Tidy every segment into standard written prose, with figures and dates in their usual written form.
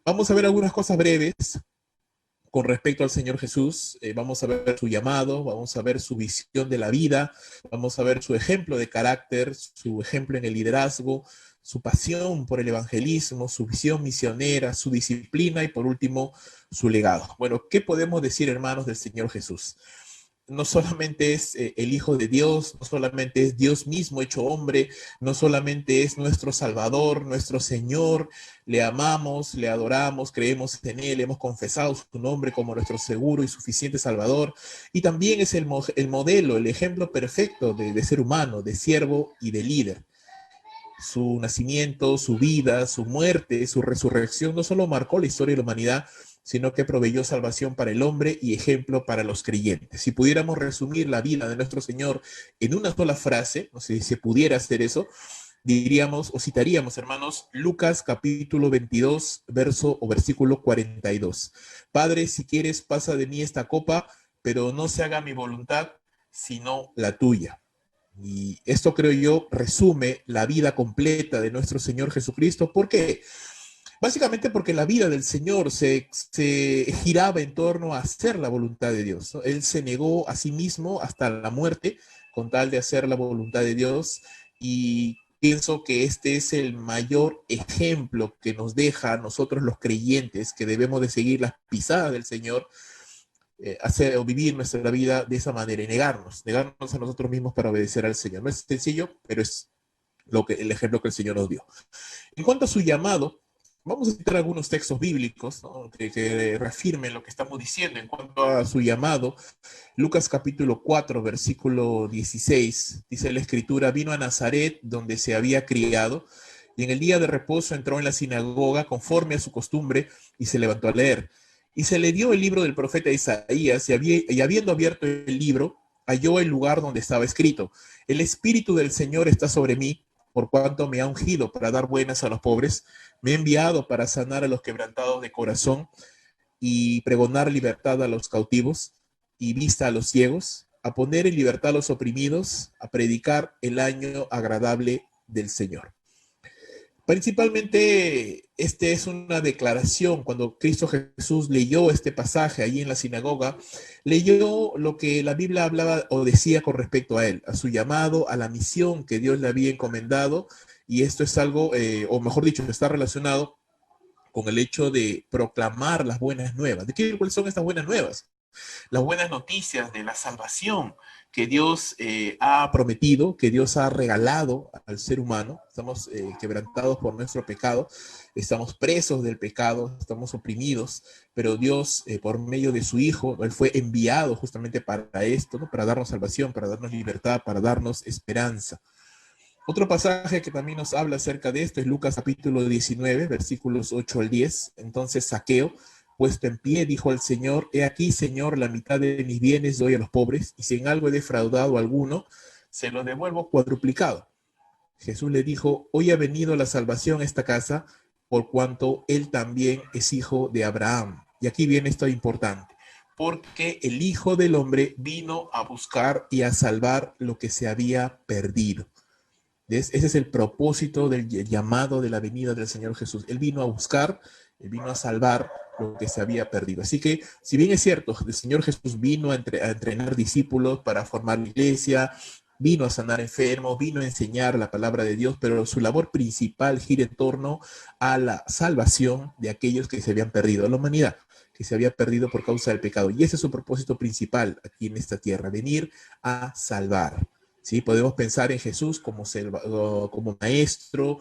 Vamos a ver algunas cosas breves con respecto al Señor Jesús. Vamos a ver su llamado, vamos a ver su visión de la vida, vamos a ver su ejemplo de carácter, su ejemplo en el liderazgo, su pasión por el evangelismo, su visión misionera, su disciplina y por último su legado. Bueno, ¿qué podemos decir, hermanos, del Señor Jesús? No solamente es el Hijo de Dios, no solamente es Dios mismo hecho hombre, no solamente es nuestro Salvador, nuestro Señor, le amamos, le adoramos, creemos en Él, hemos confesado su nombre como nuestro seguro y suficiente Salvador, y también es el modelo, el ejemplo perfecto de ser humano, de siervo y de líder. Su nacimiento, su vida, su muerte, su resurrección no solo marcó la historia de la humanidad, sino que proveyó salvación para el hombre y ejemplo para los creyentes. Si pudiéramos resumir la vida de nuestro Señor en una sola frase, no sé si se pudiera hacer eso, diríamos o citaríamos, hermanos, Lucas capítulo 22, verso o versículo 42. Padre, si quieres, pasa de mí esta copa, pero no se haga mi voluntad, sino la tuya. Y esto, creo yo, resume la vida completa de nuestro Señor Jesucristo. ¿Por qué? Básicamente porque la vida del Señor se giraba en torno a hacer la voluntad de Dios, ¿no? Él se negó a sí mismo hasta la muerte con tal de hacer la voluntad de Dios, y pienso que este es el mayor ejemplo que nos deja a nosotros los creyentes, que debemos de seguir las pisadas del Señor, hacer o vivir nuestra vida de esa manera y negarnos a nosotros mismos para obedecer al Señor. No es sencillo, pero es el ejemplo que el Señor nos dio. En cuanto a su llamado, vamos a citar algunos textos bíblicos, ¿no? que reafirmen lo que estamos diciendo en cuanto a su llamado. Lucas capítulo 4, versículo 16, dice la escritura: vino a Nazaret, donde se había criado, y en el día de reposo entró en la sinagoga conforme a su costumbre y se levantó a leer. Y se le dio el libro del profeta Isaías, y habiendo abierto el libro, halló el lugar donde estaba escrito: el Espíritu del Señor está sobre mí, por cuanto me ha ungido para dar buenas a los pobres, me ha enviado para sanar a los quebrantados de corazón y pregonar libertad a los cautivos y vista a los ciegos, a poner en libertad a los oprimidos, a predicar el año agradable del Señor. Principalmente, este es una declaración. Cuando Cristo Jesús leyó este pasaje allí en la sinagoga, leyó lo que la Biblia hablaba o decía con respecto a él, a su llamado, a la misión que Dios le había encomendado, y esto es algo, o mejor dicho, está relacionado con el hecho de proclamar las buenas nuevas. ¿Cuáles son estas buenas nuevas? Las buenas noticias de la salvación que Dios ha prometido, que Dios ha regalado al ser humano. Estamos quebrantados por nuestro pecado, estamos presos del pecado, estamos oprimidos, pero Dios, por medio de su Hijo, Él fue enviado justamente para esto, ¿no? Para darnos salvación, para darnos libertad, para darnos esperanza. Otro pasaje que también nos habla acerca de esto es Lucas capítulo 19, versículos 8 al 10. Entonces Zaqueo, puesto en pie, dijo al Señor: he aquí, Señor, la mitad de mis bienes doy a los pobres, y si en algo he defraudado a alguno, se lo devuelvo cuadruplicado. Jesús le dijo: hoy ha venido la salvación a esta casa, por cuanto él también es hijo de Abraham. Y aquí viene esto importante: porque el Hijo del Hombre vino a buscar y a salvar lo que se había perdido. Ese es el propósito del llamado de la venida del Señor Jesús. Él vino a buscar, Él vino a salvar lo que se había perdido. Así que, si bien es cierto, el Señor Jesús vino a entrenar discípulos para formar la iglesia, vino a sanar enfermos, vino a enseñar la palabra de Dios, pero su labor principal gira en torno a la salvación de aquellos que se habían perdido, a la humanidad que se había perdido por causa del pecado. Y ese es su propósito principal aquí en esta tierra: venir a salvar. ¿Sí? Podemos pensar en Jesús como maestro,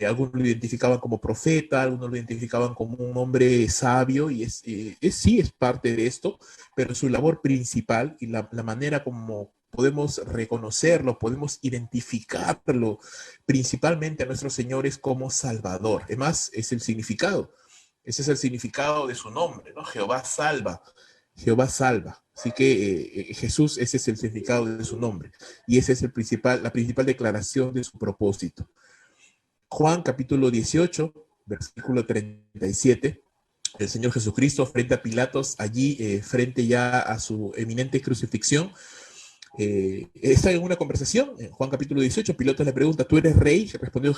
algunos lo identificaban como profeta, algunos lo identificaban como un hombre sabio, y sí es parte de esto, pero su labor principal y la manera como podemos reconocerlo, podemos identificarlo principalmente a nuestro Señor es como Salvador. Además, es el significado. Ese es el significado de su nombre, ¿no? Jehová salva. Jehová salva. Así que Jesús, ese es el significado de su nombre. Y esa es la principal declaración de su propósito. Juan capítulo 18, versículo 37. El Señor Jesucristo frente a Pilatos, allí frente ya a su eminente crucifixión, está en una conversación, en Juan capítulo 18, Pilato le pregunta, ¿tú eres rey? Respondiendo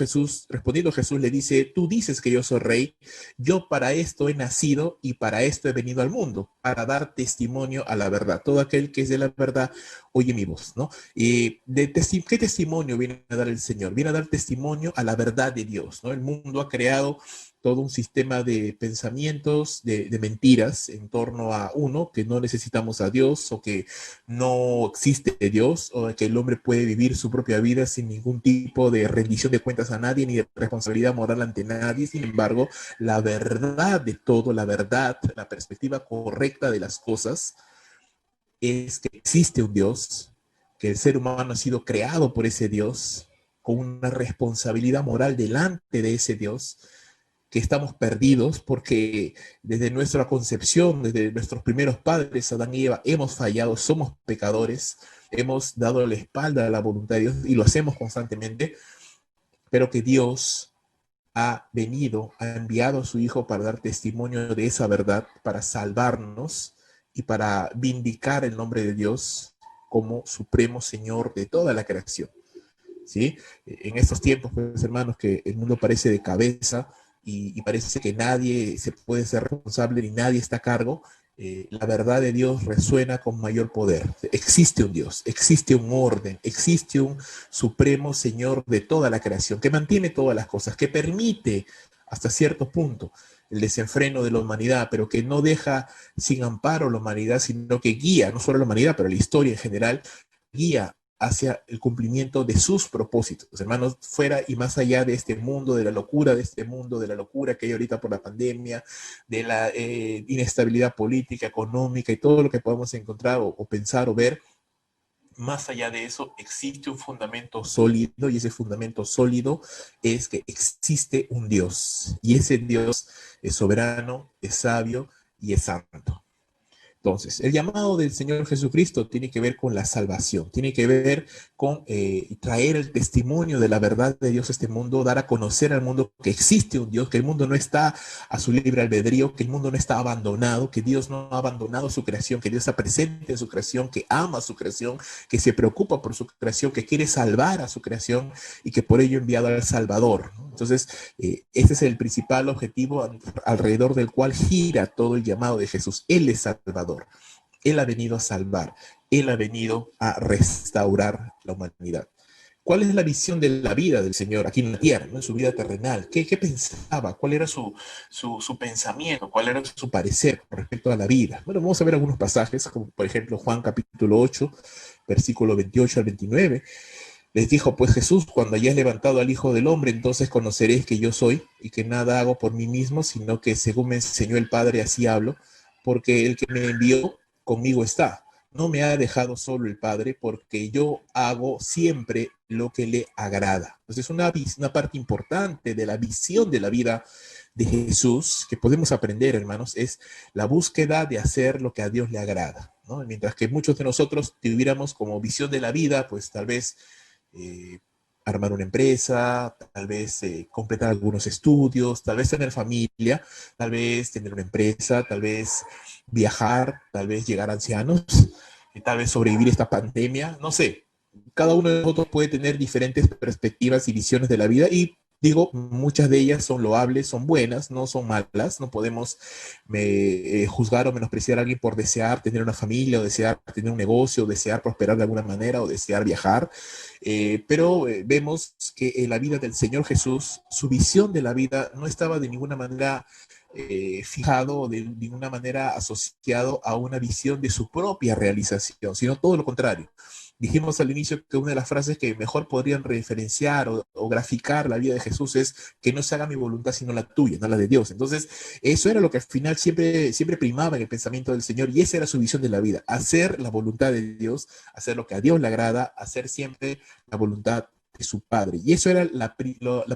Jesús le dice, tú dices que yo soy rey, yo para esto he nacido y para esto he venido al mundo, para dar testimonio a la verdad. Todo aquel que es de la verdad oye mi voz, ¿no? ¿Qué testimonio viene a dar el Señor? Viene a dar testimonio a la verdad de Dios, ¿no? El mundo ha creado todo un sistema de pensamientos, de mentiras en torno a uno, que no necesitamos a Dios o que no existe Dios o que el hombre puede vivir su propia vida sin ningún tipo de rendición de cuentas a nadie ni de responsabilidad moral ante nadie. Sin embargo, la verdad de todo, la verdad, la perspectiva correcta de las cosas es que existe un Dios, que el ser humano ha sido creado por ese Dios, con una responsabilidad moral delante de ese Dios, que estamos perdidos porque desde nuestra concepción, desde nuestros primeros padres, Adán y Eva, hemos fallado, somos pecadores, hemos dado la espalda a la voluntad de Dios y lo hacemos constantemente, pero que Dios ha venido, ha enviado a su Hijo para dar testimonio de esa verdad, para salvarnos y para vindicar el nombre de Dios como supremo Señor de toda la creación. ¿Sí? En estos tiempos, pues, hermanos, que el mundo parece de cabeza y parece que nadie se puede ser responsable ni nadie está a cargo, la verdad de Dios resuena con mayor poder. Existe un Dios, existe un orden, existe un supremo Señor de toda la creación, que mantiene todas las cosas, que permite hasta cierto punto el desenfreno de la humanidad, pero que no deja sin amparo la humanidad, sino que guía, no solo a la humanidad, pero a la historia en general, guía hacia el cumplimiento de sus propósitos, hermanos, fuera y más allá de este mundo, de la locura de este mundo, de la locura que hay ahorita por la pandemia, de la inestabilidad política, económica y todo lo que podamos encontrar o pensar o ver. Más allá de eso, existe un fundamento sólido y ese fundamento sólido es que existe un Dios y ese Dios es soberano, es sabio y es santo. Entonces, el llamado del Señor Jesucristo tiene que ver con la salvación, tiene que ver con traer el testimonio de la verdad de Dios a este mundo, dar a conocer al mundo que existe un Dios, que el mundo no está a su libre albedrío, que el mundo no está abandonado, que Dios no ha abandonado su creación, que Dios está presente en su creación, que ama su creación, que se preocupa por su creación, que quiere salvar a su creación y que por ello ha enviado al Salvador, ¿no? Entonces, este es el principal objetivo alrededor del cual gira todo el llamado de Jesús. Él es Salvador. Él ha venido a salvar. Él ha venido a restaurar la humanidad. ¿Cuál es la visión de la vida del Señor aquí en la tierra, ¿no? En su vida terrenal? ¿Qué pensaba? ¿Cuál era su pensamiento? ¿Cuál era su parecer con respecto a la vida? Bueno, vamos a ver algunos pasajes, como por ejemplo Juan capítulo 8, versículo 28 al 29. Les dijo pues Jesús, cuando hayáis levantado al Hijo del Hombre, entonces conoceréis que yo soy y que nada hago por mí mismo, sino que según me enseñó el Padre, así hablo, porque el que me envió conmigo está. No me ha dejado solo el Padre, porque yo hago siempre lo que le agrada. Entonces, una parte importante de la visión de la vida de Jesús que podemos aprender, hermanos, es la búsqueda de hacer lo que a Dios le agrada, ¿no? Mientras que muchos de nosotros tuviéramos como visión de la vida, pues tal vez eh, armar una empresa, tal vez completar algunos estudios, tal vez tener familia, tal vez tener una empresa, tal vez viajar, tal vez llegar a ancianos, tal vez sobrevivir esta pandemia, no sé. Cada uno de nosotros puede tener diferentes perspectivas y visiones de la vida y digo, muchas de ellas son loables, son buenas, no son malas, no podemos juzgar o menospreciar a alguien por desear tener una familia o desear tener un negocio o desear prosperar de alguna manera o desear viajar, pero vemos que en la vida del Señor Jesús, su visión de la vida no estaba de ninguna manera fijado o de ninguna manera asociado a una visión de su propia realización, sino todo lo contrario. Dijimos al inicio que una de las frases que mejor podrían referenciar o graficar la vida de Jesús es que no se haga mi voluntad sino la tuya, no la de Dios. Entonces, eso era lo que al final siempre primaba en el pensamiento del Señor y esa era su visión de la vida, hacer la voluntad de Dios, hacer lo que a Dios le agrada, hacer siempre la voluntad de su Padre. Y eso era la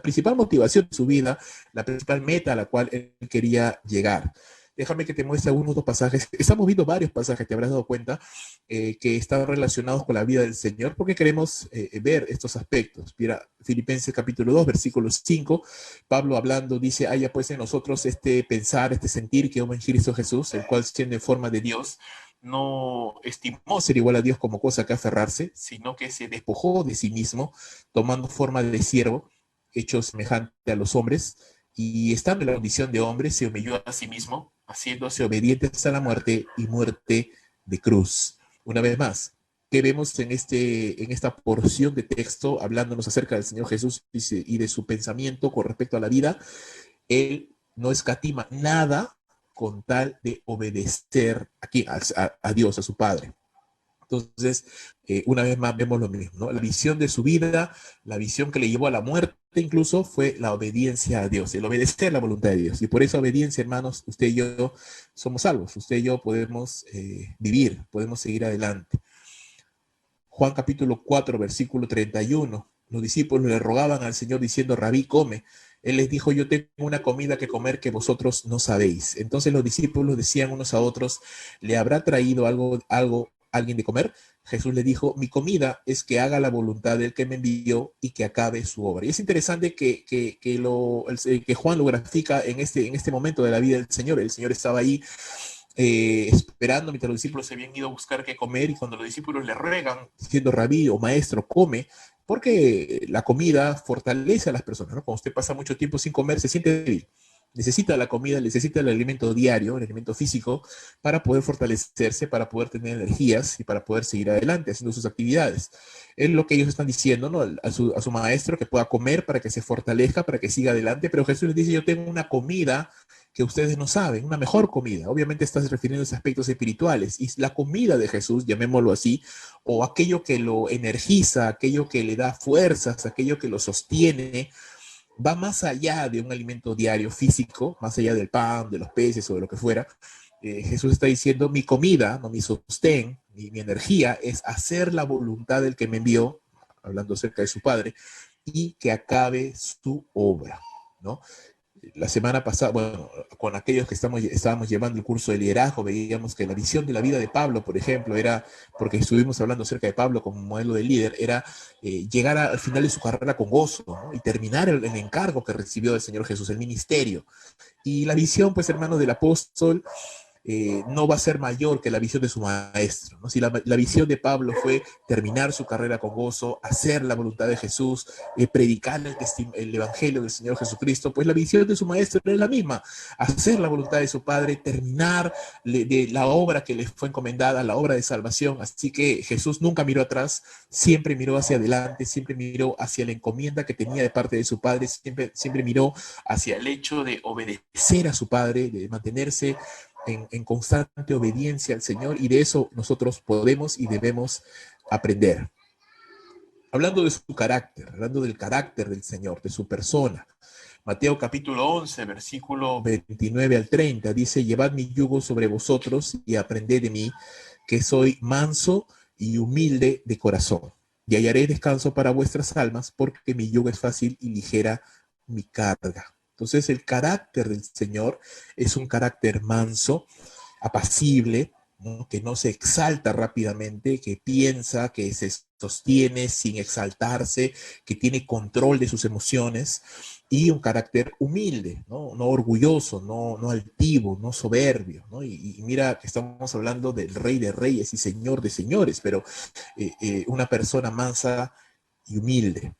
principal motivación de su vida, la principal meta a la cual él quería llegar. Déjame que te muestre algunos otros pasajes. Estamos viendo varios pasajes, te habrás dado cuenta, que están relacionados con la vida del Señor, porque queremos ver estos aspectos. Mira, Filipenses capítulo 2, versículo 5, Pablo hablando dice, haya pues en nosotros este pensar, este sentir que hubo en Cristo Jesús, el cual siendo en forma de Dios, no estimó ser igual a Dios como cosa que aferrarse, sino que se despojó de sí mismo, tomando forma de siervo, hecho semejante a los hombres, y estando en la condición de hombre, se humilló a sí mismo, haciéndose obediente hasta la muerte y muerte de cruz. Una vez más, ¿qué vemos en esta porción de texto hablándonos acerca del Señor Jesús y de su pensamiento con respecto a la vida? Él no escatima nada con tal de obedecer aquí a Dios, a su Padre. Entonces, una vez más vemos lo mismo, ¿no? La visión de su vida, la visión que le llevó a la muerte incluso fue la obediencia a Dios, el obedecer la voluntad de Dios. Y por esa obediencia, hermanos, usted y yo somos salvos, usted y yo podemos vivir, podemos seguir adelante. Juan capítulo 4, versículo 31. Los discípulos le rogaban al Señor diciendo, Rabí, come. Él les dijo, yo tengo una comida que comer que vosotros no sabéis. Entonces los discípulos decían unos a otros, ¿le habrá traído alguien de comer? Jesús le dijo, mi comida es que haga la voluntad del que me envió y que acabe su obra. Y es interesante que Juan lo grafica en este momento de la vida del Señor. El Señor estaba ahí esperando mientras los discípulos se habían ido a buscar qué comer, y cuando los discípulos le ruegan, diciendo rabí o maestro, come, porque la comida fortalece a las personas, ¿no? Cuando usted pasa mucho tiempo sin comer, se siente débil. Necesita la comida, necesita el alimento diario, el alimento físico, para poder fortalecerse, para poder tener energías y para poder seguir adelante haciendo sus actividades. Es lo que ellos están diciendo, ¿no? A su maestro, que pueda comer para que se fortalezca, para que siga adelante, pero Jesús les dice, yo tengo una comida que ustedes no saben, una mejor comida. Obviamente estás refiriendo a aspectos espirituales, y la comida de Jesús, llamémoslo así, o aquello que lo energiza, aquello que le da fuerzas, aquello que lo sostiene, va más allá de un alimento diario físico, más allá del pan, de los peces o de lo que fuera. Jesús está diciendo, mi comida, no mi sostén, mi energía es hacer la voluntad del que me envió, hablando acerca de su Padre, y que acabe su obra, ¿no? La semana pasada, bueno, con aquellos que estábamos llevando el curso de liderazgo, veíamos que la visión de la vida de Pablo, por ejemplo, era, porque estuvimos hablando acerca de Pablo como modelo de líder, era llegar al final de su carrera con gozo, ¿no? Y terminar el encargo que recibió del Señor Jesús, el ministerio. Y la visión, pues, hermano, del apóstol no va a ser mayor que la visión de su maestro, ¿no? Si la visión de Pablo fue terminar su carrera con gozo, hacer la voluntad de Jesús, predicar el evangelio del Señor Jesucristo, pues la visión de su maestro es la misma, hacer la voluntad de su Padre, terminar de la obra que le fue encomendada, la obra de salvación. Así que Jesús nunca miró atrás, siempre miró hacia adelante, siempre miró hacia la encomienda que tenía de parte de su Padre, siempre miró hacia el hecho de obedecer a su Padre, de mantenerse en constante obediencia al Señor, y de eso nosotros podemos y debemos aprender. Hablando de su carácter, hablando del carácter del Señor, de su persona, Mateo capítulo 11, versículo 29 al 30, dice, llevad mi yugo sobre vosotros y aprended de mí, que soy manso y humilde de corazón, y hallaré descanso para vuestras almas, porque mi yugo es fácil y ligera mi carga. Entonces el carácter del Señor es un carácter manso, apacible, ¿no? Que no se exalta rápidamente, que piensa, que se sostiene sin exaltarse, que tiene control de sus emociones, y un carácter humilde, no orgulloso, no altivo, no soberbio, ¿no? Y mira que estamos hablando del Rey de Reyes y Señor de Señores, pero una persona mansa y humilde.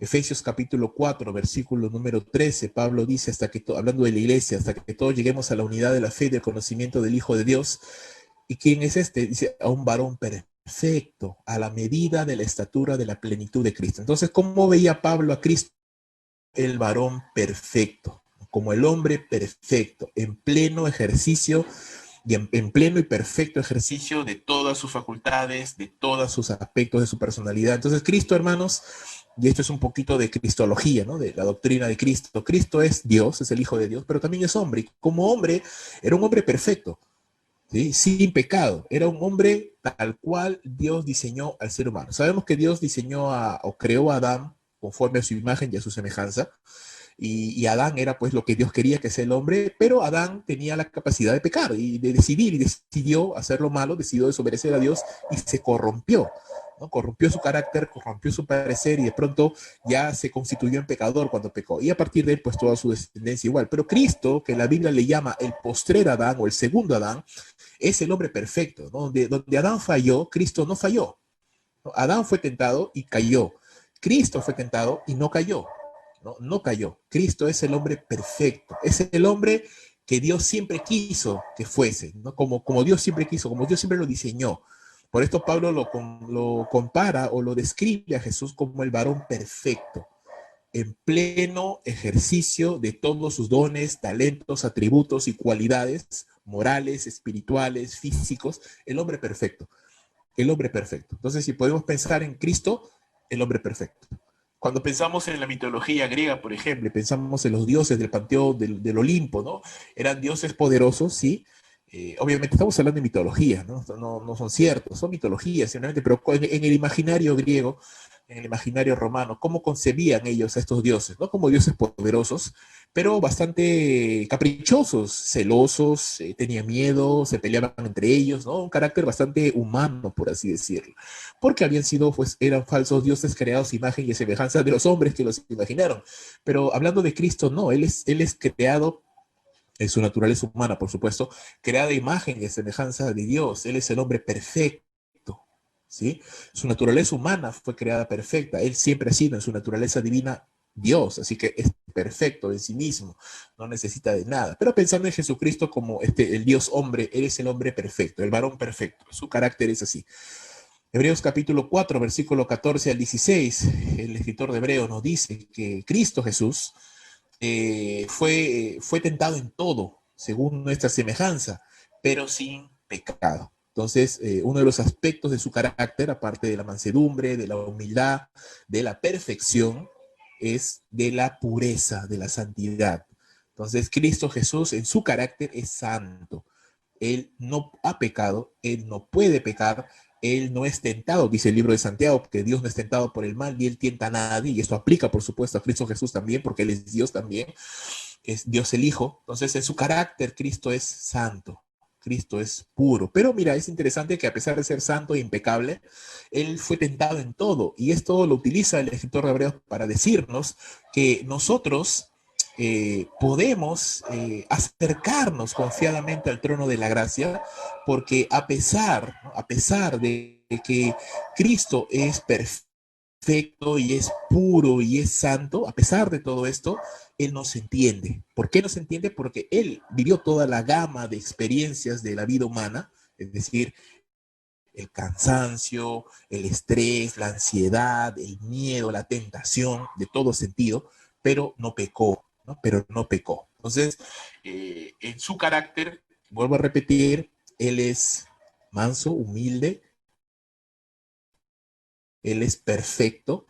Efesios capítulo 4, versículo número 13, Pablo dice, hablando de la iglesia, hasta que todos lleguemos a la unidad de la fe y del conocimiento del Hijo de Dios. ¿Y quién es este? Dice, a un varón perfecto, a la medida de la estatura de la plenitud de Cristo. Entonces, ¿cómo veía Pablo a Cristo? El varón perfecto, como el hombre perfecto, en pleno ejercicio y en pleno y perfecto ejercicio de todas sus facultades, de todos sus aspectos de su personalidad. Entonces, Cristo, hermanos, y esto es un poquito de cristología, ¿no? De la doctrina de Cristo. Cristo es Dios, es el Hijo de Dios, pero también es hombre. Y como hombre, era un hombre perfecto, ¿sí? Sin pecado. Era un hombre tal cual Dios diseñó al ser humano. Sabemos que Dios o creó a Adán conforme a su imagen y a su semejanza. Y Adán era pues lo que Dios quería que sea el hombre, pero Adán tenía la capacidad de pecar y de decidir, y decidió hacer lo malo, decidió desobedecer a Dios y se corrompió. ¿no? Corrompió su carácter, corrompió su parecer y de pronto ya se constituyó en pecador cuando pecó. Y a partir de él, pues toda su descendencia igual. Pero Cristo, que la Biblia le llama el postrer Adán o el segundo Adán, es el hombre perfecto, ¿no? Donde Adán falló, Cristo no falló, ¿no? Adán fue tentado y cayó. Cristo fue tentado y no cayó, ¿no? No cayó. Cristo es el hombre perfecto, es el hombre que Dios siempre quiso que fuese, ¿no? Como Dios siempre quiso, como Dios siempre lo diseñó. Por esto Pablo lo compara o lo describe a Jesús como el varón perfecto, en pleno ejercicio de todos sus dones, talentos, atributos y cualidades morales, espirituales, físicos, el hombre perfecto, el hombre perfecto. Entonces, si podemos pensar en Cristo, el hombre perfecto. Cuando pensamos en la mitología griega, por ejemplo, y pensamos en los dioses del panteón del Olimpo, ¿no? Eran dioses poderosos, sí. Obviamente estamos hablando de mitología, ¿no? No son ciertos, son mitologías, simplemente, pero en el imaginario griego, en el imaginario romano, cómo concebían ellos a estos dioses, ¿no? Como dioses poderosos, pero bastante caprichosos, celosos, tenían miedo, se peleaban entre ellos, ¿no? Un carácter bastante humano, por así decirlo, porque habían sido, pues, eran falsos dioses creados imagen y semejanza de los hombres que los imaginaron. Pero hablando de Cristo, no, él es creado en su naturaleza humana, por supuesto, creada imagen y semejanza de Dios. Él es el hombre perfecto, ¿sí? Su naturaleza humana fue creada perfecta. Él siempre ha sido en su naturaleza divina Dios, así que es perfecto en sí mismo, no necesita de nada. Pero pensando en Jesucristo como el Dios hombre, Él es el hombre perfecto, el varón perfecto. Su carácter es así. Hebreos capítulo 4, versículo 14 al 16, el escritor de Hebreos nos dice que Cristo Jesús fue tentado en todo, según nuestra semejanza, pero sin pecado. Entonces, uno de los aspectos de su carácter, aparte de la mansedumbre, de la humildad, de la perfección, es de la pureza, de la santidad. Entonces, Cristo Jesús en su carácter es santo. Él no ha pecado, él no puede pecar, él no es tentado, dice el libro de Santiago, que Dios no es tentado por el mal, ni él tienta a nadie, y esto aplica, por supuesto, a Cristo Jesús también, porque él es Dios también, es Dios el Hijo. Entonces, en su carácter, Cristo es santo, Cristo es puro. Pero mira, es interesante que a pesar de ser santo e impecable, él fue tentado en todo, y esto lo utiliza el escritor de Hebreos para decirnos que nosotros podemos acercarnos confiadamente al trono de la gracia, porque a pesar de que Cristo es perfecto y es puro y es santo, a pesar de todo esto, Él nos entiende. ¿Por qué nos entiende? Porque Él vivió toda la gama de experiencias de la vida humana, es decir, el cansancio, el estrés, la ansiedad, el miedo, la tentación, de todo sentido, pero no pecó, ¿no? Pero no pecó. Entonces, en su carácter, vuelvo a repetir, él es manso, humilde, él es perfecto,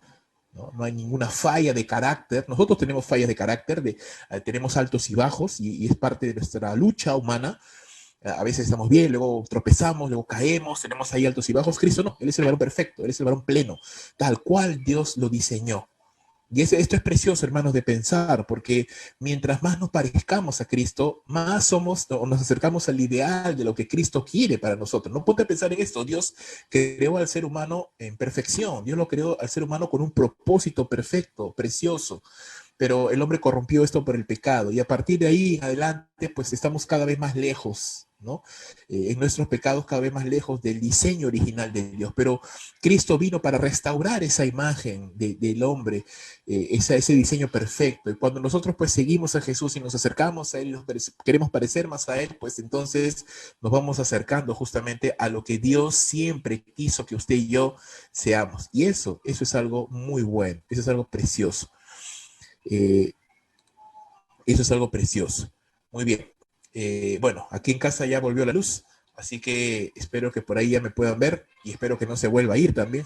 ¿no? No hay ninguna falla de carácter. Nosotros tenemos fallas de carácter, tenemos altos y bajos, y es parte de nuestra lucha humana. A veces estamos bien, luego tropezamos, luego caemos, tenemos ahí altos y bajos. Cristo no, Él es el varón perfecto, Él es el varón pleno, tal cual Dios lo diseñó. Y esto es precioso, hermanos, de pensar, porque mientras más nos parezcamos a Cristo, más somos o nos acercamos al ideal de lo que Cristo quiere para nosotros. No ponte a pensar en esto. Dios creó al ser humano en perfección. Dios lo creó al ser humano con un propósito perfecto, precioso, pero el hombre corrompió esto por el pecado, y a partir de ahí en adelante pues estamos cada vez más lejos, ¿no? En nuestros pecados cada vez más lejos del diseño original de Dios, pero Cristo vino para restaurar esa imagen del hombre, ese diseño perfecto, y cuando nosotros pues seguimos a Jesús y nos acercamos a Él, queremos parecer más a Él, pues entonces nos vamos acercando justamente a lo que Dios siempre quiso que usted y yo seamos, y eso es algo muy bueno, eso es algo precioso. Eh, Eso es algo precioso. Muy bien. Bueno, aquí en casa ya volvió la luz, así que espero que por ahí ya me puedan ver y espero que no se vuelva a ir también.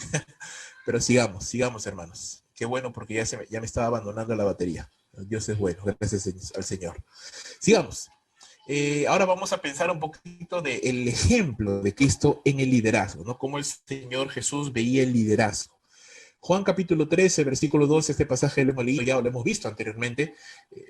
Pero sigamos, hermanos. Qué bueno, porque ya me estaba abandonando la batería. Dios es bueno, gracias al Señor. Sigamos. Ahora vamos a pensar un poquito del ejemplo de Cristo en el liderazgo, ¿no? Cómo el Señor Jesús veía el liderazgo. Juan capítulo 13, versículo 12, este pasaje lo hemos leído, ya lo hemos visto anteriormente,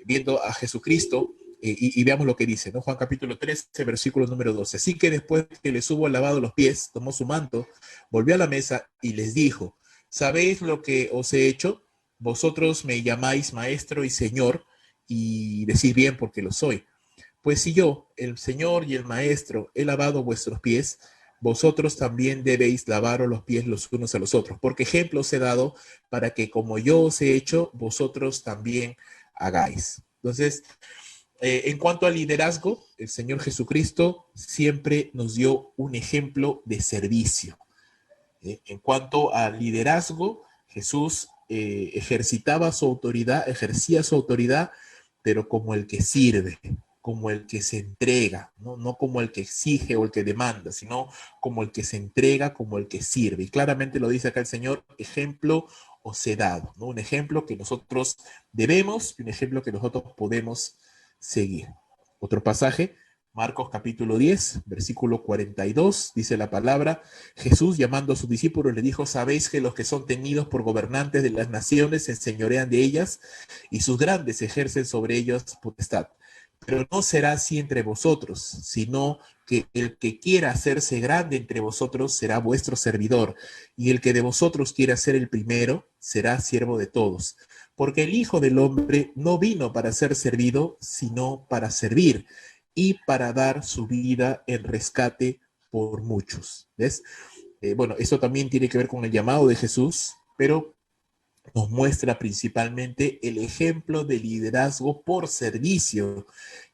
viendo a Jesucristo Y veamos lo que dice, ¿no? Juan capítulo 13, versículo número 12. Así que después que les hubo lavado los pies, tomó su manto, volvió a la mesa y les dijo, ¿sabéis lo que os he hecho? Vosotros me llamáis maestro y señor, y decís bien porque lo soy. Pues si yo, el Señor y el Maestro, he lavado vuestros pies, vosotros también debéis lavaros los pies los unos a los otros, porque ejemplo os he dado para que como yo os he hecho, vosotros también hagáis. Entonces, en cuanto al liderazgo, el Señor Jesucristo siempre nos dio un ejemplo de servicio. En cuanto al liderazgo, Jesús ejercitaba su autoridad, ejercía su autoridad, pero como el que sirve, como el que se entrega, ¿no? No como el que exige o el que demanda, sino como el que se entrega, como el que sirve. Y claramente lo dice acá el Señor, ejemplo os he dado, ¿no? Un ejemplo que nosotros debemos y un ejemplo que nosotros podemos seguir. Otro pasaje, Marcos capítulo 10, versículo 42, dice la palabra, Jesús llamando a sus discípulos le dijo, sabéis que los que son tenidos por gobernantes de las naciones se enseñorean de ellas y sus grandes ejercen sobre ellos potestad. Pero no será así entre vosotros, sino que el que quiera hacerse grande entre vosotros será vuestro servidor, y el que de vosotros quiera ser el primero será siervo de todos. Porque el Hijo del Hombre no vino para ser servido, sino para servir y para dar su vida en rescate por muchos. ¿Ves? Bueno, esto también tiene que ver con el llamado de Jesús, pero nos muestra principalmente el ejemplo de liderazgo por servicio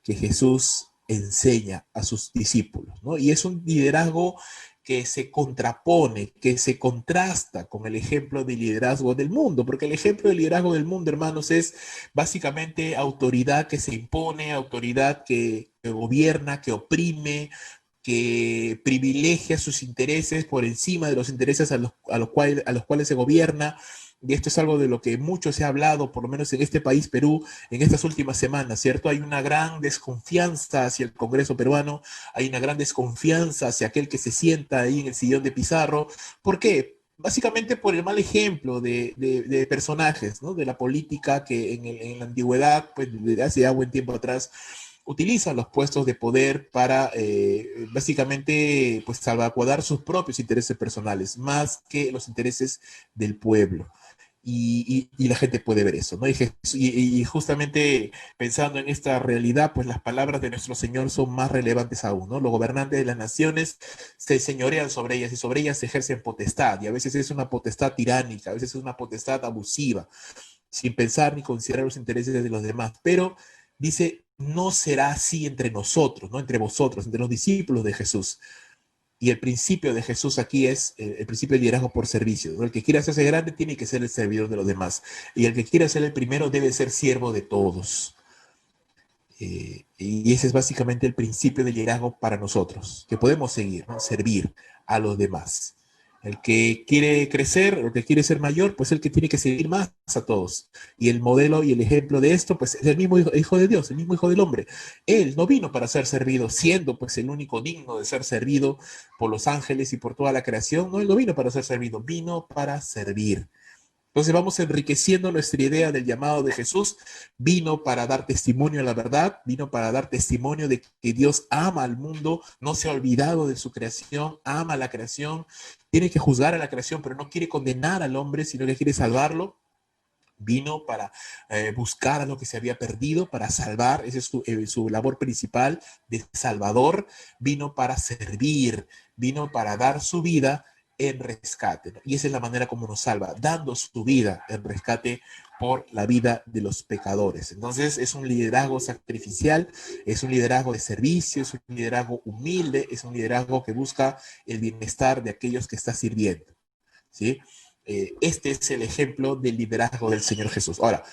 que Jesús enseña a sus discípulos, ¿no? Y es un liderazgo que se contrapone, que se contrasta con el ejemplo de liderazgo del mundo, porque el ejemplo de liderazgo del mundo, hermanos, es básicamente autoridad que se impone, autoridad que gobierna, que oprime, que privilegia sus intereses por encima de los intereses a los cuales se gobierna. Y esto es algo de lo que mucho se ha hablado, por lo menos en este país, Perú, en estas últimas semanas, ¿cierto? Hay una gran desconfianza hacia el Congreso peruano, hay una gran desconfianza hacia aquel que se sienta ahí en el sillón de Pizarro. ¿Por qué? Básicamente por el mal ejemplo de personajes, ¿no? De la política que en la antigüedad, pues desde hace ya buen tiempo atrás, utilizan los puestos de poder para básicamente pues salvaguardar sus propios intereses personales, más que los intereses del pueblo. Y la gente puede ver eso, ¿no? Y justamente pensando en esta realidad, pues las palabras de nuestro Señor son más relevantes aún, ¿no? Los gobernantes de las naciones se señorean sobre ellas y sobre ellas se ejercen potestad, y a veces es una potestad tiránica, a veces es una potestad abusiva, sin pensar ni considerar los intereses de los demás. Pero dice, no será así entre nosotros, ¿no? Entre vosotros, entre los discípulos de Jesús. Y el principio de Jesús aquí es el principio de liderazgo por servicio, ¿no? El que quiera hacerse grande tiene que ser el servidor de los demás. Y el que quiera ser el primero debe ser siervo de todos. Y ese es básicamente el principio de liderazgo para nosotros, que podemos seguir, ¿no? Servir a los demás. El que quiere crecer, el que quiere ser mayor, pues el que tiene que seguir más a todos. Y el modelo y el ejemplo de esto, pues es el mismo hijo de Dios, el mismo hijo del hombre. Él no vino para ser servido, siendo pues el único digno de ser servido por los ángeles y por toda la creación. No, él no vino para ser servido, vino para servir. Entonces vamos enriqueciendo nuestra idea del llamado de Jesús. Vino para dar testimonio a la verdad, vino para dar testimonio de que Dios ama al mundo, no se ha olvidado de su creación, ama a la creación, tiene que juzgar a la creación, pero no quiere condenar al hombre, sino que quiere salvarlo. Vino para buscar a lo que se había perdido, para salvar, esa es su labor principal de salvador. Vino para servir, vino para dar su vida en rescate, ¿no? Y esa es la manera como nos salva, dando su vida en rescate por la vida de los pecadores. Entonces es un liderazgo sacrificial, es un liderazgo de servicio, es un liderazgo humilde, es un liderazgo que busca el bienestar de aquellos que está sirviendo, ¿sí? Este es el ejemplo del liderazgo del Señor Jesús. Ahora,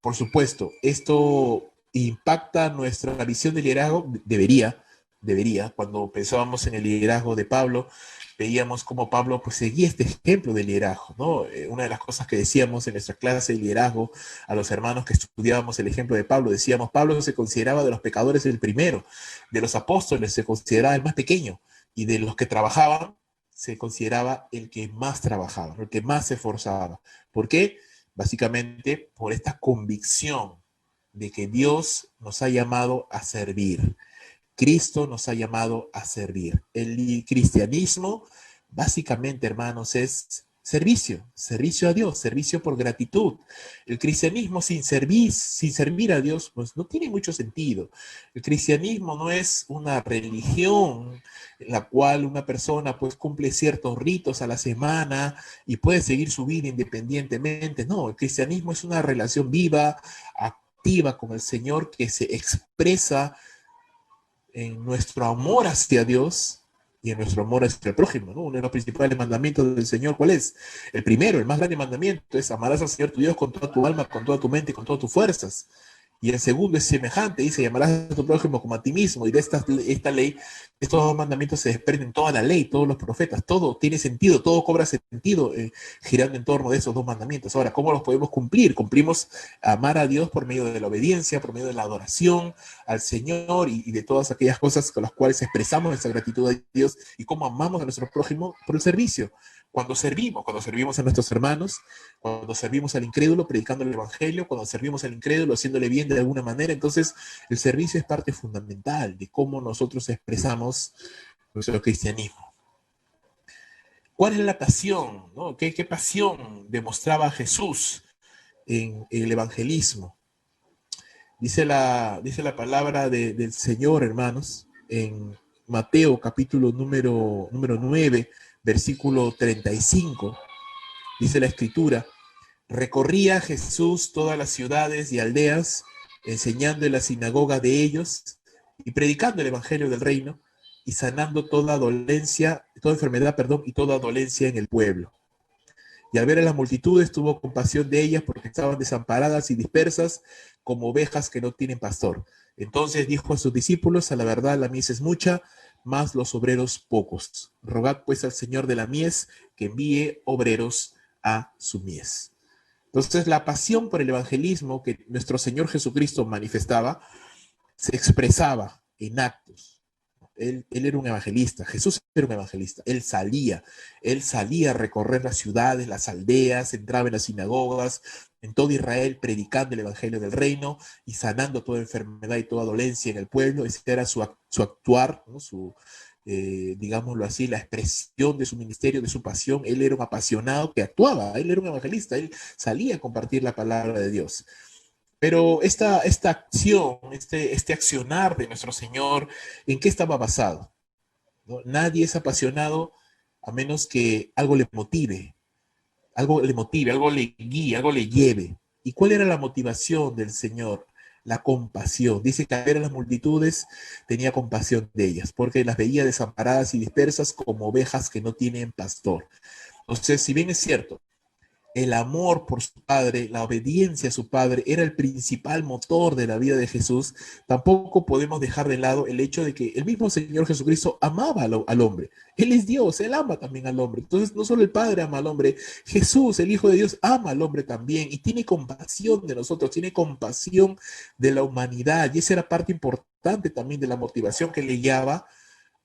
por supuesto, esto impacta nuestra visión de liderazgo, debería, cuando pensábamos en el liderazgo de Pablo, veíamos cómo Pablo pues seguía este ejemplo de liderazgo, ¿no? Una de las cosas que decíamos en nuestra clase de liderazgo a los hermanos que estudiábamos el ejemplo de Pablo, decíamos, Pablo se consideraba de los pecadores el primero, de los apóstoles se consideraba el más pequeño, y de los que trabajaban se consideraba el que más trabajaba, el que más se esforzaba. ¿Por qué? Básicamente por esta convicción de que Dios nos ha llamado a servir. Cristo nos ha llamado a servir. El cristianismo, básicamente, hermanos, es servicio, servicio a Dios, servicio por gratitud. El cristianismo sin servir a Dios, pues no tiene mucho sentido. El cristianismo no es una religión en la cual una persona pues cumple ciertos ritos a la semana y puede seguir su vida independientemente. No, el cristianismo es una relación viva, activa con el Señor que se expresa en nuestro amor hacia Dios y en nuestro amor hacia el prójimo, ¿no? Uno de los principales mandamientos del Señor, ¿cuál es? El primero, el más grande mandamiento es: amarás al Señor tu Dios con toda tu alma, con toda tu mente y con todas tus fuerzas. Y el segundo es semejante, dice: llamarás a tu prójimo como a ti mismo. Y de esta ley, estos dos mandamientos se desprenden toda la ley, todos los profetas, todo tiene sentido, todo cobra sentido girando en torno de esos dos mandamientos. Ahora, ¿cómo los podemos cumplir? Cumplimos amar a Dios por medio de la obediencia, por medio de la adoración al Señor y de todas aquellas cosas con las cuales expresamos nuestra gratitud a Dios, y cómo amamos a nuestro prójimo por el servicio. Cuando servimos a nuestros hermanos, cuando servimos al incrédulo predicando el evangelio, cuando servimos al incrédulo haciéndole bien de alguna manera, entonces el servicio es parte fundamental de cómo nosotros expresamos nuestro cristianismo. ¿Cuál es la pasión, ¿no? ¿Qué pasión demostraba Jesús en el evangelismo? Dice la palabra del Señor, hermanos, en Mateo capítulo número 9, versículo 35. Dice la escritura: recorría Jesús todas las ciudades y aldeas, enseñando en la sinagoga de ellos y predicando el evangelio del reino y sanando toda dolencia, toda enfermedad, y toda dolencia en el pueblo. Y al ver a las multitudes tuvo compasión de ellas porque estaban desamparadas y dispersas como ovejas que no tienen pastor. Entonces dijo a sus discípulos: a la verdad la mies es mucha, mas los obreros pocos. Rogad pues al Señor de la mies que envíe obreros a su mies. Entonces, la pasión por el evangelismo que nuestro Señor Jesucristo manifestaba se expresaba en actos. Él era un evangelista, Jesús era un evangelista. Él salía a recorrer las ciudades, las aldeas, entraba en las sinagogas, en todo Israel, predicando el evangelio del reino y sanando toda enfermedad y toda dolencia en el pueblo. Ese era su actuar, ¿no? Digámoslo así, la expresión de su ministerio, de su pasión. Él era un apasionado que actuaba, él era un evangelista, él salía a compartir la palabra de Dios. Pero esta acción, este accionar de nuestro Señor, ¿en qué estaba basado? ¿No? Nadie es apasionado a menos que algo le motive, algo le guíe, algo le lleve. ¿Y cuál era la motivación del Señor? La compasión. Dice que al ver a las multitudes tenía compasión de ellas, porque las veía desamparadas y dispersas como ovejas que no tienen pastor. Entonces, si bien es cierto, el amor por su padre, la obediencia a su padre era el principal motor de la vida de Jesús, tampoco podemos dejar de lado el hecho de que el mismo Señor Jesucristo amaba al hombre. Él es Dios, Él ama también al hombre. Entonces, no solo el Padre ama al hombre, Jesús, el Hijo de Dios, ama al hombre también y tiene compasión de nosotros, tiene compasión de la humanidad. Y esa era parte importante también de la motivación que le guiaba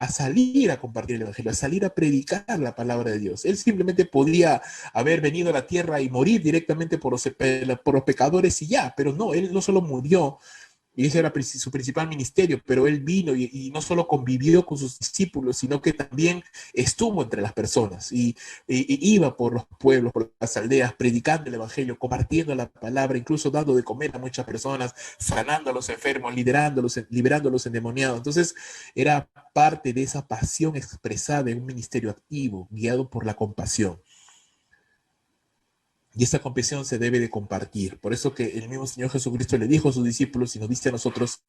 a salir a compartir el evangelio, a salir a predicar la palabra de Dios. Él simplemente podía haber venido a la tierra y morir directamente por los pecadores y ya, pero no, él no solo murió, y ese era su principal ministerio, pero él vino y no solo convivió con sus discípulos, sino que también estuvo entre las personas y iba por los pueblos, por las aldeas, predicando el evangelio, compartiendo la palabra, incluso dando de comer a muchas personas, sanando a los enfermos, liberando a los endemoniados. Entonces, era parte de esa pasión expresada en un ministerio activo, guiado por la compasión. Y esta compasión se debe de compartir. Por eso que el mismo Señor Jesucristo le dijo a sus discípulos y nos dice a nosotros: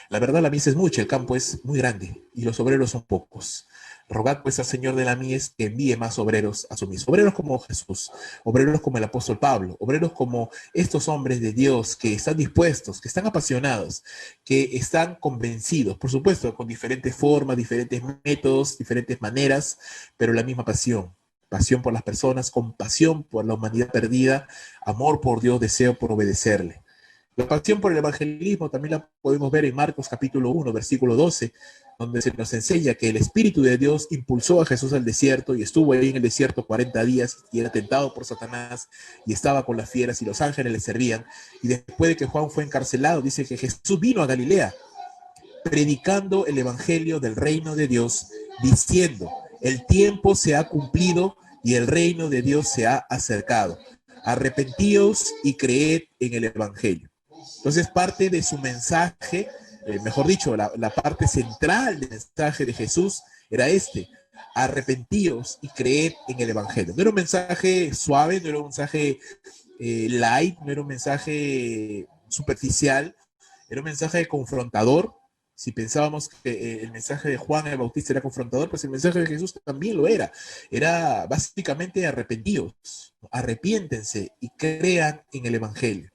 la verdad la mies es mucha, el campo es muy grande y los obreros son pocos. Rogad pues al Señor de la mies que envíe más obreros a su mies. Obreros como Jesús, obreros como el apóstol Pablo, obreros como estos hombres de Dios que están dispuestos, que están apasionados, que están convencidos, por supuesto, con diferentes formas, diferentes métodos, diferentes maneras, pero la misma pasión. Pasión por las personas, compasión por la humanidad perdida, amor por Dios, deseo por obedecerle. La pasión por el evangelismo también la podemos ver en Marcos capítulo 1, versículo 12, donde se nos enseña que el Espíritu de Dios impulsó a Jesús al desierto y estuvo ahí en el desierto 40 días y era tentado por Satanás y estaba con las fieras y los ángeles le servían. Y después de que Juan fue encarcelado, dice que Jesús vino a Galilea predicando el evangelio del reino de Dios, diciendo, el tiempo se ha cumplido y el reino de Dios se ha acercado. Arrepentíos y creed en el evangelio. Entonces, parte de su mensaje, mejor dicho, la parte central del mensaje de Jesús era arrepentíos y creed en el evangelio. No era un mensaje suave, no era un mensaje light, no era un mensaje superficial, era un mensaje confrontador. Si pensábamos que el mensaje de Juan el Bautista era confrontador, pues el mensaje de Jesús también lo era. Era básicamente arrepentidos, arrepiéntense y crean en el evangelio.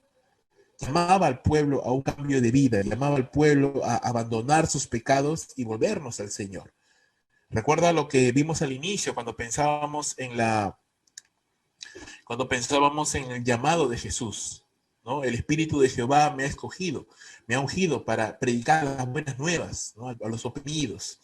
Llamaba al pueblo a un cambio de vida, llamaba al pueblo a abandonar sus pecados y volvernos al Señor. Recuerda lo que vimos al inicio cuando pensábamos en el llamado de Jesús, ¿no? El Espíritu de Jehová me ha escogido, me ha ungido para predicar las buenas nuevas, ¿no? A los oprimidos.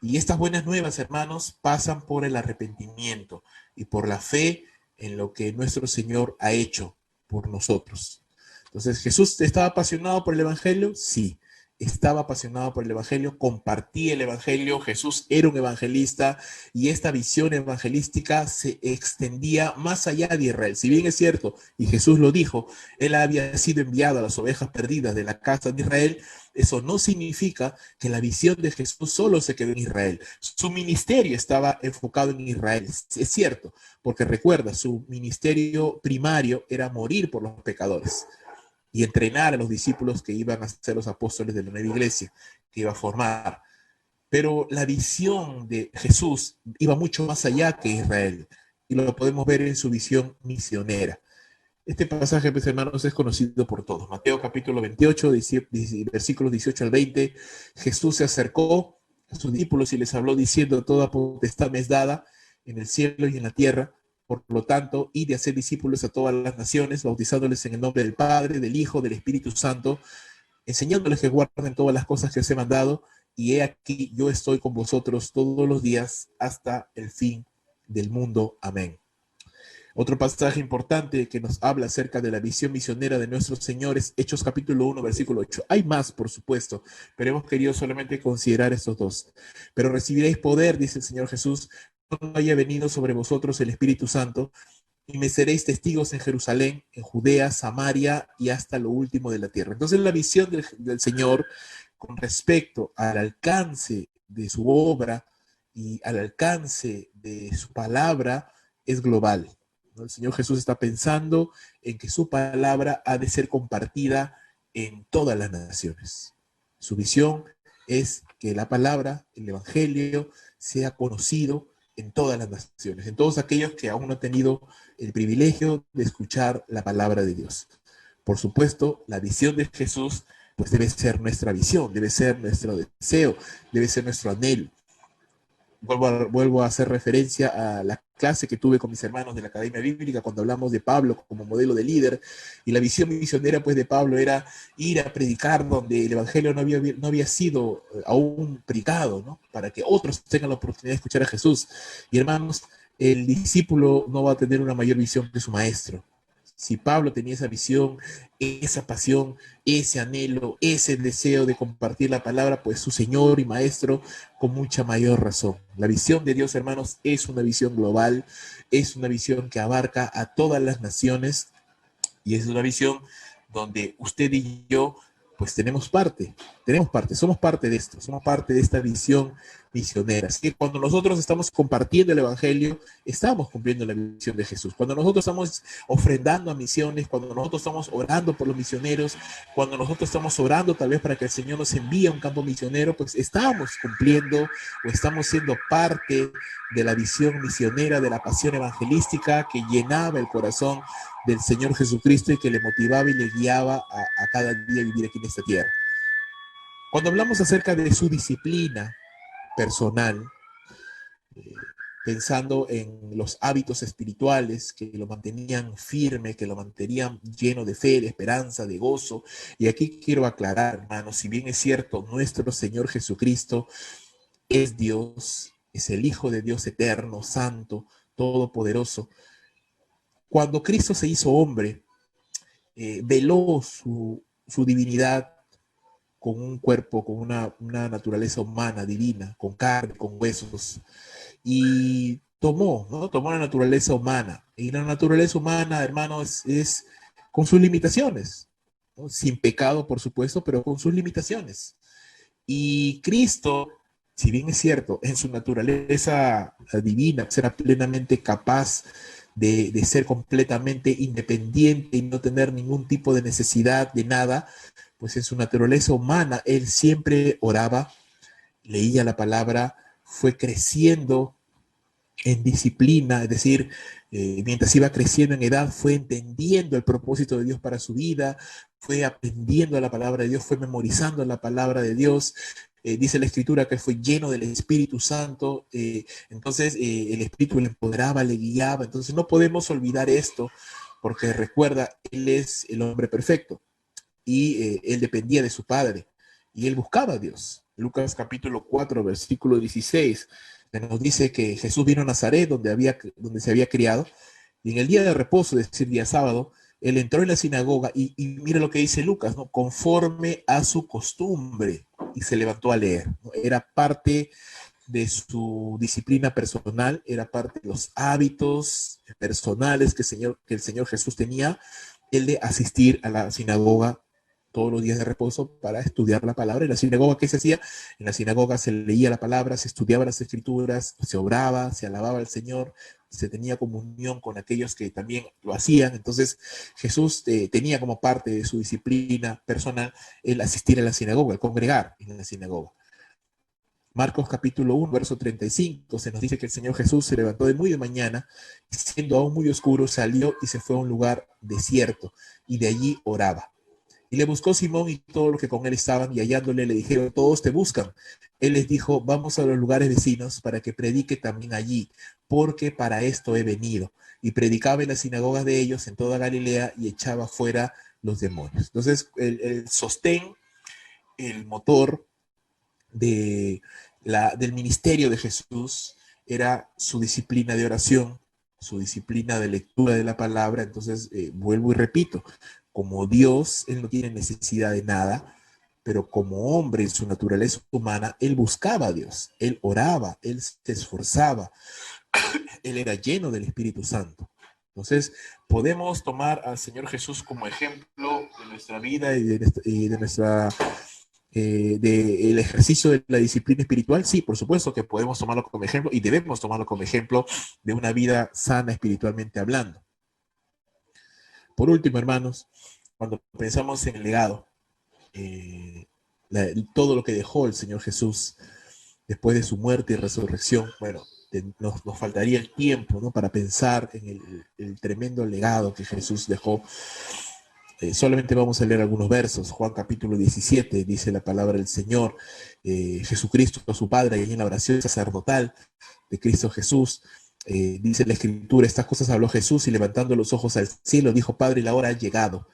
Y estas buenas nuevas, hermanos, pasan por el arrepentimiento y por la fe en lo que nuestro Señor ha hecho por nosotros. Entonces, ¿Jesús estaba apasionado por el Evangelio? Sí, estaba apasionado por el Evangelio, compartía el Evangelio, Jesús era un evangelista y esta visión evangelística se extendía más allá de Israel. Si bien es cierto, y Jesús lo dijo, él había sido enviado a las ovejas perdidas de la casa de Israel, eso no significa que la visión de Jesús solo se quedó en Israel. Su ministerio estaba enfocado en Israel, es cierto, porque recuerda, su ministerio primario era morir por los pecadores y entrenar a los discípulos que iban a ser los apóstoles de la nueva iglesia, que iba a formar. Pero la visión de Jesús iba mucho más allá que Israel, y lo podemos ver en su visión misionera. Este pasaje, pues, hermanos, es conocido por todos. Mateo capítulo 28, versículos 18 al 20, Jesús se acercó a sus discípulos y les habló diciendo, toda potestad me es dada en el cielo y en la tierra. Por lo tanto, id y hacer discípulos a todas las naciones, bautizándoles en el nombre del Padre, del Hijo, del Espíritu Santo, enseñándoles que guarden todas las cosas que os he mandado, y he aquí, yo estoy con vosotros todos los días hasta el fin del mundo. Amén. Otro pasaje importante que nos habla acerca de la visión misionera de nuestros señores, Hechos capítulo 1, versículo 8. Hay más, por supuesto, pero hemos querido solamente considerar estos dos. Pero recibiréis poder, dice el Señor Jesús, cuando haya venido sobre vosotros el Espíritu Santo, y me seréis testigos en Jerusalén, en Judea, Samaria y hasta lo último de la tierra. Entonces la visión del Señor con respecto al alcance de su obra y al alcance de su palabra es global. El Señor Jesús está pensando en que su palabra ha de ser compartida en todas las naciones. Su visión es que la palabra, el evangelio, sea conocido en todas las naciones, en todos aquellos que aún no han tenido el privilegio de escuchar la palabra de Dios. Por supuesto, la visión de Jesús pues debe ser nuestra visión, debe ser nuestro deseo, debe ser nuestro anhelo. Vuelvo a hacer referencia a la clase que tuve con mis hermanos de la Academia Bíblica cuando hablamos de Pablo como modelo de líder, y la visión misionera pues de Pablo era ir a predicar donde el evangelio no había sido aún predicado, ¿no? Para que otros tengan la oportunidad de escuchar a Jesús. Y hermanos, el discípulo no va a tener una mayor visión que su maestro. Si Pablo tenía esa visión, esa pasión, ese anhelo, ese deseo de compartir la palabra, pues su Señor y Maestro con mucha mayor razón. La visión de Dios, hermanos, es una visión global, es una visión que abarca a todas las naciones y es una visión donde usted y yo pues tenemos parte, somos parte de esto, somos parte de esta visión misionera. Así que cuando nosotros estamos compartiendo el evangelio, estamos cumpliendo la visión de Jesús. Cuando nosotros estamos ofrendando a misiones, cuando nosotros estamos orando por los misioneros, cuando nosotros estamos orando tal vez para que el Señor nos envíe a un campo misionero, pues estamos cumpliendo o estamos siendo parte de la visión misionera, de la pasión evangelística que llenaba el corazón del Señor Jesucristo y que le motivaba y le guiaba a cada día vivir aquí en esta tierra. Cuando hablamos acerca de su disciplina personal, pensando en los hábitos espirituales que lo mantenían firme, que lo mantenían lleno de fe, de esperanza, de gozo. Y aquí quiero aclarar, hermanos, si bien es cierto, nuestro Señor Jesucristo es Dios, es el Hijo de Dios eterno, santo, todopoderoso. Cuando Cristo se hizo hombre, veló su divinidad con un cuerpo, con una naturaleza humana, divina, con carne, con huesos, y tomó, ¿no? Tomó la naturaleza humana. Y la naturaleza humana, hermano, es con sus limitaciones, ¿no? Sin pecado, por supuesto, pero con sus limitaciones. Y Cristo, si bien es cierto, en su naturaleza divina, será plenamente capaz de ser completamente independiente y no tener ningún tipo de necesidad de nada, pues en su naturaleza humana, él siempre oraba, leía la palabra, fue creciendo en disciplina, es decir, mientras iba creciendo en edad, fue entendiendo el propósito de Dios para su vida, fue aprendiendo la palabra de Dios, fue memorizando la palabra de Dios. Dice la Escritura que fue lleno del Espíritu Santo, entonces el Espíritu le empoderaba, le guiaba. Entonces no podemos olvidar esto, porque recuerda, Él es el hombre perfecto y Él dependía de su Padre y Él buscaba a Dios. Lucas capítulo 4, versículo 16 nos dice que Jesús vino a Nazaret, donde se había criado, y en el día de reposo, es decir, día sábado, él entró en la sinagoga y mira lo que dice Lucas, ¿no? Conforme a su costumbre, y se levantó a leer, ¿no? Era parte de su disciplina personal, era parte de los hábitos personales que el Señor Jesús tenía, el de asistir a la sinagoga todos los días de reposo para estudiar la palabra. En la sinagoga, ¿qué se hacía? En la sinagoga se leía la palabra, se estudiaba las escrituras, se oraba, se alababa al Señor, se tenía comunión con aquellos que también lo hacían. Entonces Jesús tenía como parte de su disciplina personal el asistir a la sinagoga, el congregar en la sinagoga. Marcos capítulo 1, verso 35, se nos dice que el Señor Jesús se levantó de muy de mañana, y siendo aún muy oscuro, salió y se fue a un lugar desierto, y de allí oraba. Y le buscó Simón y todos los que con él estaban, y hallándole le dijeron, todos te buscan. Él les dijo, vamos a los lugares vecinos para que predique también allí, porque para esto he venido. Y predicaba en las sinagogas de ellos en toda Galilea y echaba fuera los demonios. Entonces, el sostén, el motor del ministerio de Jesús era su disciplina de oración, su disciplina de lectura de la palabra. Entonces, vuelvo y repito, como Dios, Él no tiene necesidad de nada, pero como hombre en su naturaleza humana, Él buscaba a Dios, Él oraba, Él se esforzaba, Él era lleno del Espíritu Santo. Entonces, podemos tomar al Señor Jesús como ejemplo de nuestra vida y de nuestra del ejercicio de la disciplina espiritual. Sí, por supuesto que podemos tomarlo como ejemplo y debemos tomarlo como ejemplo de una vida sana espiritualmente hablando. Por último, hermanos, cuando pensamos en el legado, eh, todo lo que dejó el Señor Jesús después de su muerte y resurrección, bueno, nos faltaría el tiempo, ¿no? Para pensar en el tremendo legado que Jesús dejó. Solamente vamos a leer algunos versos. Juan capítulo 17 dice la palabra del Señor. Jesucristo a su Padre, y en la oración sacerdotal de Cristo Jesús, dice la Escritura, estas cosas habló Jesús y levantando los ojos al cielo dijo, Padre, la hora ha llegado.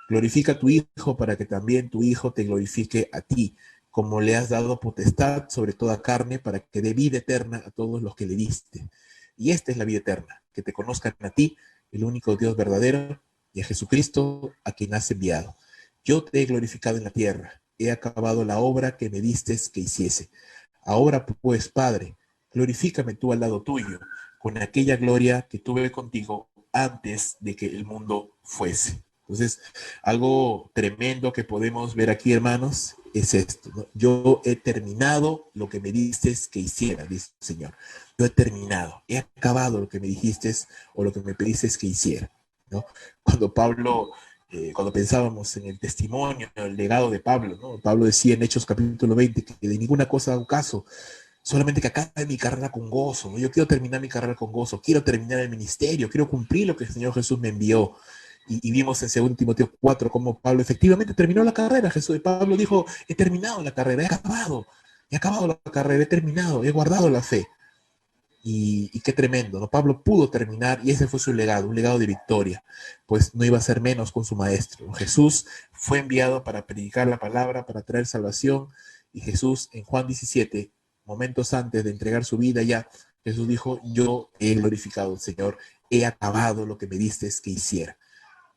Glorifica a tu Hijo para que también tu Hijo te glorifique a ti, como le has dado potestad sobre toda carne, para que dé vida eterna a todos los que le diste. Y esta es la vida eterna, que te conozcan a ti, el único Dios verdadero, y a Jesucristo, a quien has enviado. Yo te he glorificado en la tierra, he acabado la obra que me distes que hiciese. Ahora pues, Padre, glorifícame tú al lado tuyo, con aquella gloria que tuve contigo antes de que el mundo fuese. Entonces, algo tremendo que podemos ver aquí, hermanos, es esto, ¿no? Yo he terminado lo que me diste que hiciera, dice el Señor. Yo he terminado, he acabado lo que me dijiste o lo que me pediste que hiciera, ¿no? Cuando cuando pensábamos en el testimonio, en el legado de Pablo, ¿no? Pablo decía en Hechos capítulo 20 que de ninguna cosa hago caso, solamente que acabe mi carrera con gozo, ¿no? Yo quiero terminar mi carrera con gozo, quiero terminar el ministerio, quiero cumplir lo que el Señor Jesús me envió. Y vimos en 2 Timoteo 4 cómo Pablo efectivamente terminó la carrera. Pablo dijo, he terminado la carrera, he acabado la carrera, he terminado, he guardado la fe. Y qué tremendo, ¿no? Pablo pudo terminar y ese fue su legado, un legado de victoria, pues no iba a ser menos con su maestro. Jesús fue enviado para predicar la palabra, para traer salvación, y Jesús en Juan 17, momentos antes de entregar su vida ya, Jesús dijo, yo he glorificado al Señor, he acabado lo que me diste que hiciera.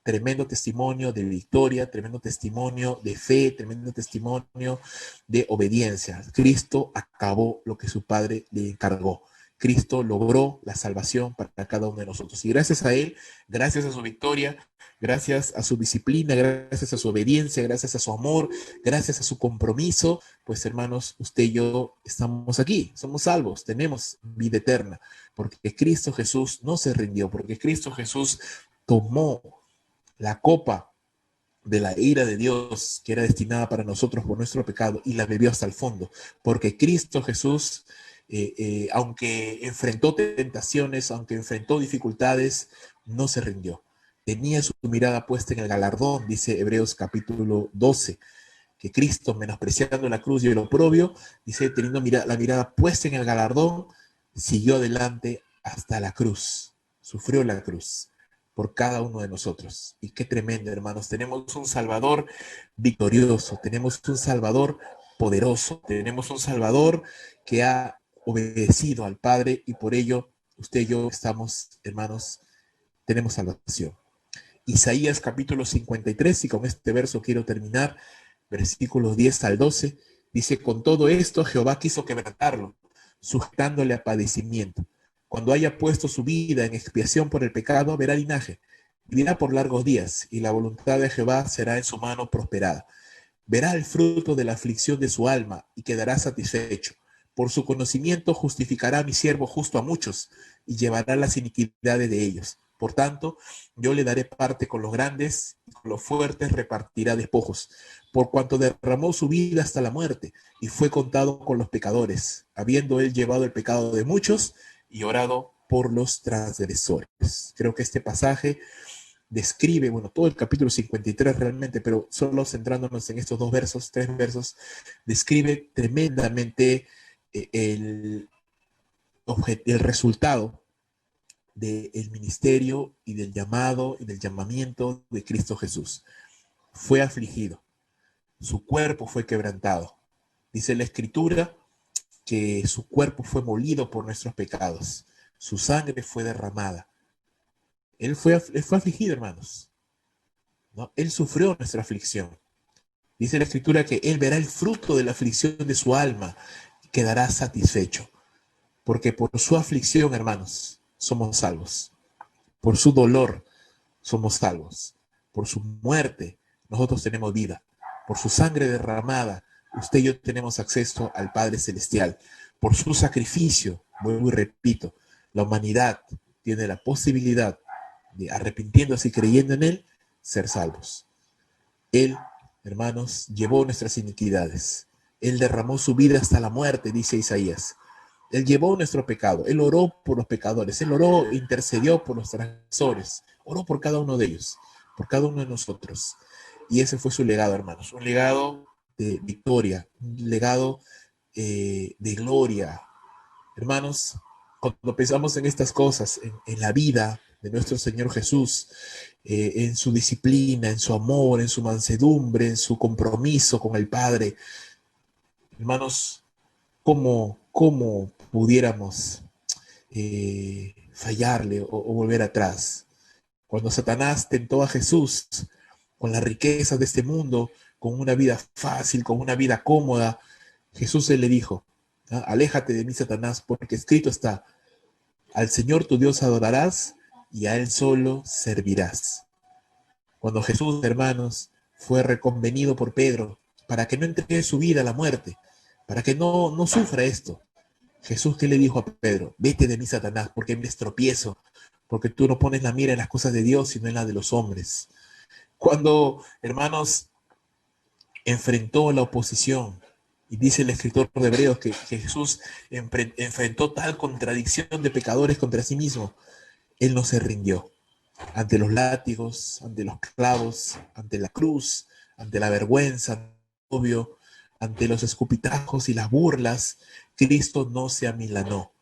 Tremendo testimonio de victoria, tremendo testimonio de fe, tremendo testimonio de obediencia. Cristo acabó lo que su Padre le encargó. Cristo logró la salvación para cada uno de nosotros. Y gracias a Él, gracias a su victoria, gracias a su disciplina, gracias a su obediencia, gracias a su amor, gracias a su compromiso, pues hermanos, usted y yo estamos aquí, somos salvos, tenemos vida eterna, porque Cristo Jesús no se rindió, porque Cristo Jesús tomó la copa de la ira de Dios que era destinada para nosotros por nuestro pecado y la bebió hasta el fondo, porque Cristo Jesús, aunque enfrentó tentaciones, aunque enfrentó dificultades, no se rindió. Tenía su mirada puesta en el galardón, dice Hebreos capítulo 12, que Cristo, menospreciando la cruz y el oprobio, dice, teniendo la mirada puesta en el galardón, siguió adelante hasta la cruz, sufrió la cruz por cada uno de nosotros. Y qué tremendo, hermanos. Tenemos un Salvador victorioso, tenemos un Salvador poderoso, tenemos un Salvador que ha obedecido al Padre y por ello usted y yo estamos, hermanos, tenemos salvación. Isaías capítulo 53, y con este verso quiero terminar, versículos 10 al 12, dice, con todo esto Jehová quiso quebrantarlo, sujetándole a padecimiento. Cuando haya puesto su vida en expiación por el pecado, verá linaje, vivirá por largos días, y la voluntad de Jehová será en su mano prosperada. Verá el fruto de la aflicción de su alma, y quedará satisfecho. Por su conocimiento justificará a mi siervo justo a muchos, y llevará las iniquidades de ellos. Por tanto, yo le daré parte con los grandes, y con los fuertes repartirá despojos, por cuanto derramó su vida hasta la muerte, y fue contado con los pecadores, habiendo él llevado el pecado de muchos y orado por los transgresores. Creo que este pasaje describe, bueno, todo el capítulo 53 realmente, pero solo centrándonos en estos dos versos, tres versos, describe tremendamente el, el resultado del ministerio y del llamado y del llamamiento de Cristo Jesús. Fue afligido, su cuerpo fue quebrantado. Dice la Escritura que su cuerpo fue molido por nuestros pecados, su sangre fue derramada. Él fue afligido, hermanos, ¿no? Él sufrió nuestra aflicción. Dice la Escritura que Él verá el fruto de la aflicción de su alma y quedará satisfecho. Porque por su aflicción, hermanos, somos salvos. Por su dolor, somos salvos. Por su muerte, nosotros tenemos vida. Por su sangre derramada, usted y yo tenemos acceso al Padre Celestial. Por su sacrificio, vuelvo y repito, la humanidad tiene la posibilidad de, arrepintiéndose y creyendo en Él, ser salvos. Él, hermanos, llevó nuestras iniquidades. Él derramó su vida hasta la muerte, dice Isaías. Él llevó nuestro pecado. Él oró por los pecadores. Él oró, intercedió por los transgresores. Oró por cada uno de ellos, por cada uno de nosotros. Y ese fue su legado, hermanos. Un legado de victoria, un legado de gloria. Hermanos, cuando pensamos en estas cosas, en la vida de nuestro Señor Jesús, en su disciplina, en su amor, en su mansedumbre, en su compromiso con el Padre, hermanos, ¿cómo pudiéramos fallarle o volver atrás? Cuando Satanás tentó a Jesús con las riquezas de este mundo, con una vida fácil, con una vida cómoda, Jesús le dijo, ¿ah? Aléjate de mí, Satanás, porque escrito está, al Señor tu Dios adorarás y a Él solo servirás. Cuando Jesús, hermanos, fue reconvenido por Pedro para que no entregue su vida a la muerte, para que no sufra esto, Jesús, ¿qué le dijo a Pedro? Vete de mí, Satanás, porque me estropiezo, porque tú no pones la mira en las cosas de Dios, sino en las de los hombres. Cuando, hermanos, enfrentó la oposición, y dice el escritor de Hebreos que Jesús enfrentó tal contradicción de pecadores contra sí mismo, Él no se rindió ante los látigos, ante los clavos, ante la cruz, ante la vergüenza, obvio, ante los escupitajos y las burlas. Cristo no se amilanó.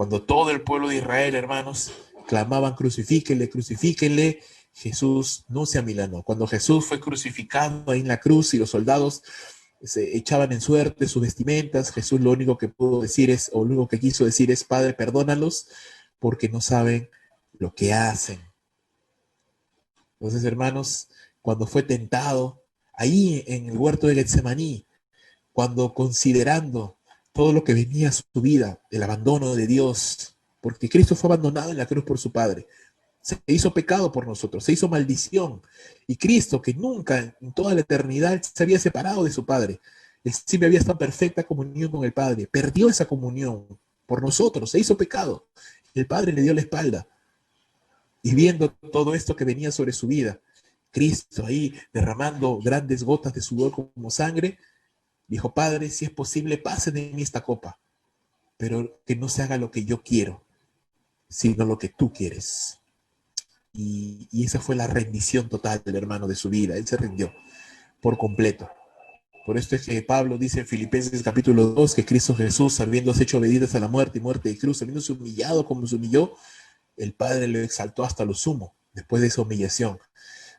Cuando todo el pueblo de Israel, hermanos, clamaban crucifíquenle, crucifíquenle, Jesús no se amilanó. Cuando Jesús fue crucificado ahí en la cruz y los soldados se echaban en suerte sus vestimentas, Jesús lo único que pudo decir es, o lo único que quiso decir es, Padre, perdónalos porque no saben lo que hacen. Entonces, hermanos, cuando fue tentado ahí en el huerto de Getsemaní, cuando considerando todo lo que venía a su vida, el abandono de Dios, porque Cristo fue abandonado en la cruz por su Padre, se hizo pecado por nosotros, se hizo maldición. Y Cristo, que nunca en toda la eternidad se había separado de su Padre, él siempre había estado en perfecta comunión con el Padre, perdió esa comunión por nosotros, se hizo pecado. El Padre le dio la espalda. Y viendo todo esto que venía sobre su vida, Cristo ahí derramando grandes gotas de sudor como sangre, dijo, Padre, si es posible, pase de mí esta copa, pero que no se haga lo que yo quiero, sino lo que tú quieres. Y esa fue la rendición total del hermano de su vida. Él se rindió por completo. Por esto es que Pablo dice en Filipenses capítulo 2 que Cristo Jesús, habiéndose hecho obediente a la muerte y muerte de cruz, habiéndose humillado como se humilló, el Padre lo exaltó hasta lo sumo, después de esa humillación,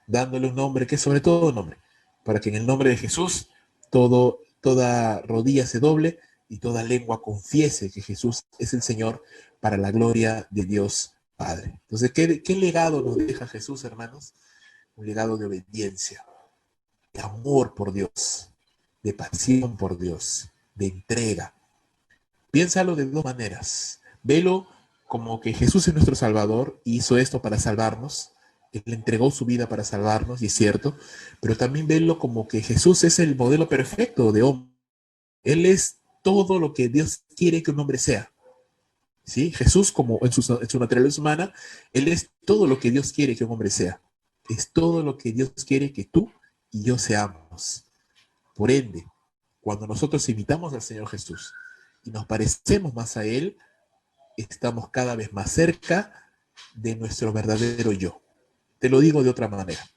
dándole un nombre que es sobre todo nombre, para que en el nombre de Jesús toda rodilla se doble y toda lengua confiese que Jesús es el Señor, para la gloria de Dios Padre. Entonces, ¿qué legado nos deja Jesús, hermanos? Un legado de obediencia, de amor por Dios, de pasión por Dios, de entrega. Piénsalo de dos maneras. Velo como que Jesús es nuestro Salvador y hizo esto para salvarnos. Él entregó su vida para salvarnos, y es cierto, pero también velo como que Jesús es el modelo perfecto de hombre. Él es todo lo que Dios quiere que un hombre sea. ¿Sí? Jesús, como en su naturaleza humana, Él es todo lo que Dios quiere que un hombre sea. Es todo lo que Dios quiere que tú y yo seamos. Por ende, cuando nosotros imitamos al Señor Jesús y nos parecemos más a Él, estamos cada vez más cerca de nuestro verdadero yo. Te lo digo de otra manera.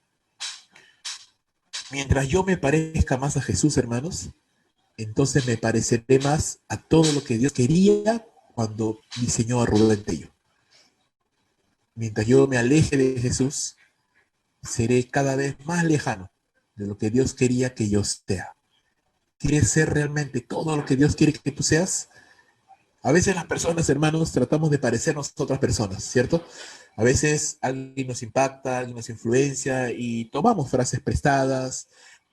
Mientras yo me parezca más a Jesús, hermanos, entonces me pareceré más a todo lo que Dios quería cuando diseñó a Rubén Tello. Mientras yo me aleje de Jesús, seré cada vez más lejano de lo que Dios quería que yo sea. ¿Quieres ser realmente todo lo que Dios quiere que tú seas? A veces las personas, hermanos, tratamos de parecernos a otras personas, ¿cierto? A veces alguien nos impacta, alguien nos influencia y tomamos frases prestadas,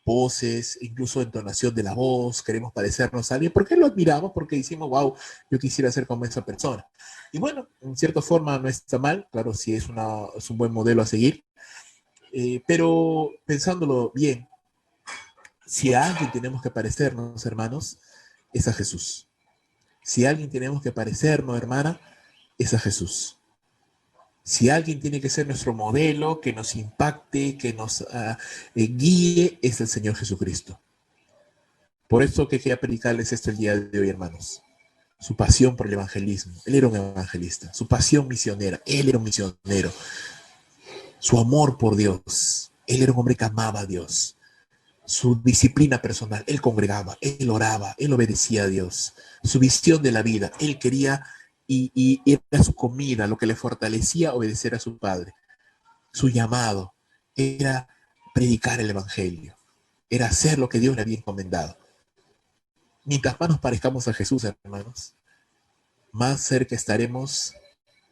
poses, incluso entonación de la voz, queremos parecernos a alguien. ¿Por qué lo admiramos? Porque decimos, wow, yo quisiera ser como esa persona. Y bueno, en cierta forma no está mal, claro, si es un buen modelo a seguir, pero pensándolo bien, si a alguien tenemos que parecernos, hermanos, es a Jesús. Si a alguien tenemos que parecernos, hermana, es a Jesús. Si alguien tiene que ser nuestro modelo, que nos impacte, que nos guíe, es el Señor Jesucristo. Por eso que quería predicarles esto el día de hoy, hermanos. Su pasión por el evangelismo. Él era un evangelista. Su pasión misionera. Él era un misionero. Su amor por Dios. Él era un hombre que amaba a Dios. Su disciplina personal. Él congregaba, él oraba, él obedecía a Dios. Su visión de la vida. Él quería y era su comida, lo que le fortalecía obedecer a su Padre. Su llamado era predicar el Evangelio, era hacer lo que Dios le había encomendado. Mientras más nos parezcamos a Jesús, hermanos, más cerca estaremos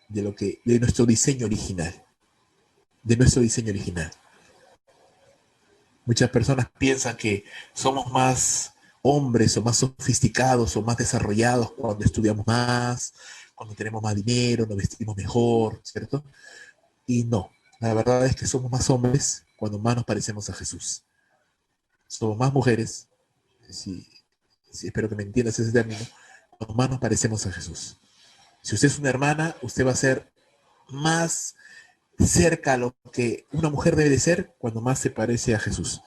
de nuestro diseño original, de nuestro diseño original. Muchas personas piensan que somos más hombres o más sofisticados o más desarrollados cuando estudiamos más, cuando tenemos más dinero, nos vestimos mejor, ¿cierto? Y no, la verdad es que somos más hombres cuando más nos parecemos a Jesús. Somos más mujeres, si, espero que me entiendas ese término, cuando más nos parecemos a Jesús. Si usted es una hermana, usted va a ser más cerca a lo que una mujer debe de ser cuando más se parece a Jesús.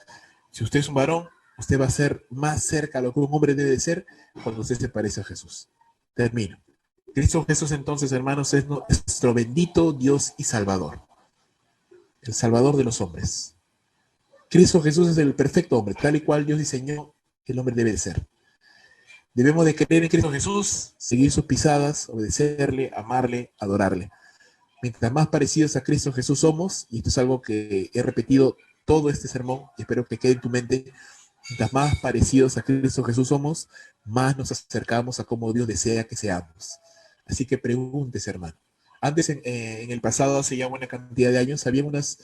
Si usted es un varón, usted va a ser más cerca a lo que un hombre debe de ser cuando usted se parece a Jesús. Termino. Cristo Jesús, entonces, hermanos, es nuestro bendito Dios y Salvador. El Salvador de los hombres. Cristo Jesús es el perfecto hombre, tal y cual Dios diseñó que el hombre debe de ser. Debemos de creer en Cristo Jesús, seguir sus pisadas, obedecerle, amarle, adorarle. Mientras más parecidos a Cristo Jesús somos, y esto es algo que he repetido todo este sermón, y espero que quede en tu mente, mientras más parecidos a Cristo Jesús somos, más nos acercamos a cómo Dios desea que seamos. Así que pregúntese, hermano. Antes, en el pasado, hace ya buena cantidad de años, había unas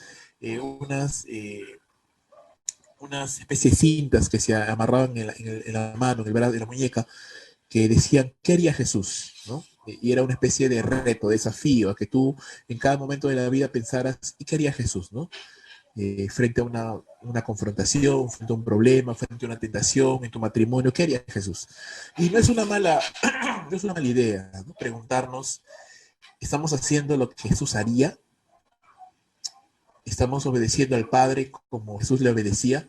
especies de cintas que se amarraban en la mano, en el brazo, en la muñeca, que decían, ¿qué haría Jesús? ¿No? Y era una especie de reto, desafío, a que tú en cada momento de la vida pensaras, ¿y qué haría Jesús? ¿No? Frente a una confrontación, frente a un problema, frente a una tentación, en tu matrimonio, ¿qué haría Jesús? Y no es una mala, no es una mala idea, ¿no? Preguntarnos, ¿estamos haciendo lo que Jesús haría? ¿Estamos obedeciendo al Padre como Jesús le obedecía?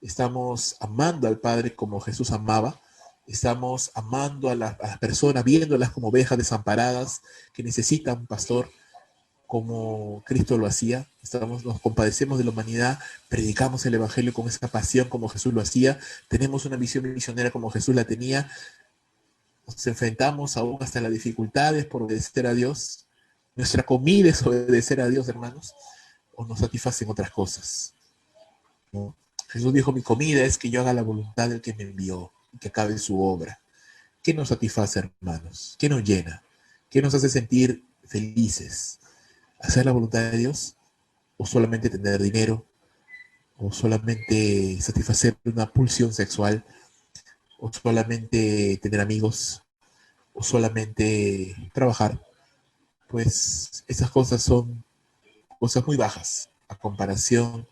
¿Estamos amando al Padre como Jesús amaba? ¿Estamos amando a las personas, viéndolas como ovejas desamparadas que necesitan un pastor como Cristo lo hacía? Nos compadecemos de la humanidad, predicamos el Evangelio con esa pasión como Jesús lo hacía, tenemos una visión misionera como Jesús la tenía, nos enfrentamos aún hasta las dificultades por obedecer a Dios. Nuestra comida es obedecer a Dios, hermanos, o nos satisfacen otras cosas, ¿no? Jesús dijo, mi comida es que yo haga la voluntad del que me envió y que acabe su obra. ¿Qué nos satisface, hermanos? ¿Qué nos llena? ¿Qué nos hace sentir felices? ¿Hacer la voluntad de Dios? ¿O solamente tener dinero? ¿O solamente satisfacer una pulsión sexual? ¿O solamente tener amigos? ¿O solamente trabajar? Pues esas cosas son cosas muy bajas a comparación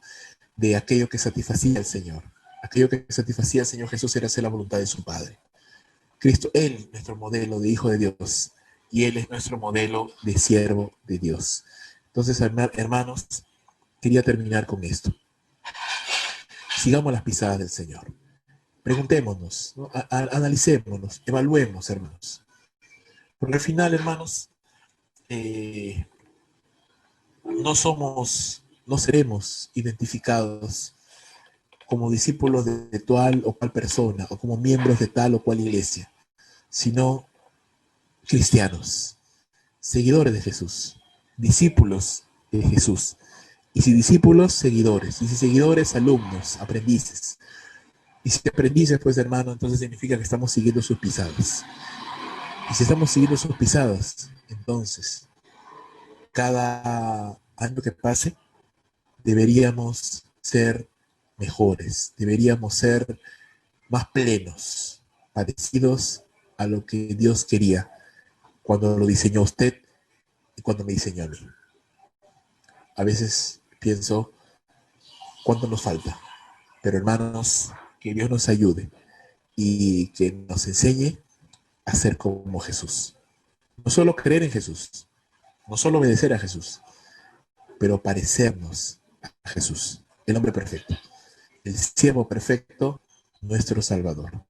de aquello que satisfacía al Señor. Aquello que satisfacía al Señor Jesús era hacer la voluntad de su Padre. Cristo, Él es nuestro modelo de Hijo de Dios y Él es nuestro modelo de siervo de Dios. Entonces, hermanos, quería terminar con esto. Sigamos las pisadas del Señor. Preguntémonos, ¿no? Analicémonos, evaluemos, hermanos. Porque al final, hermanos, no seremos identificados como discípulos de tal o cual persona, o como miembros de tal o cual iglesia, sino cristianos, seguidores de Jesús, discípulos de Jesús. Y si discípulos, seguidores. Y si seguidores, alumnos, aprendices. Y si aprendices, pues hermano, entonces significa que estamos siguiendo sus pisadas. Y si estamos siguiendo sus pisadas, entonces, cada año que pase, deberíamos ser mejores, deberíamos ser más plenos, parecidos a lo que Dios quería cuando lo diseñó a usted y cuando me diseñó a mí. A veces pienso cuánto nos falta, pero hermanos, que Dios nos ayude y que nos enseñe a ser como Jesús. No solo creer en Jesús, no solo obedecer a Jesús, pero parecernos a Jesús, el hombre perfecto, el siervo perfecto, nuestro Salvador.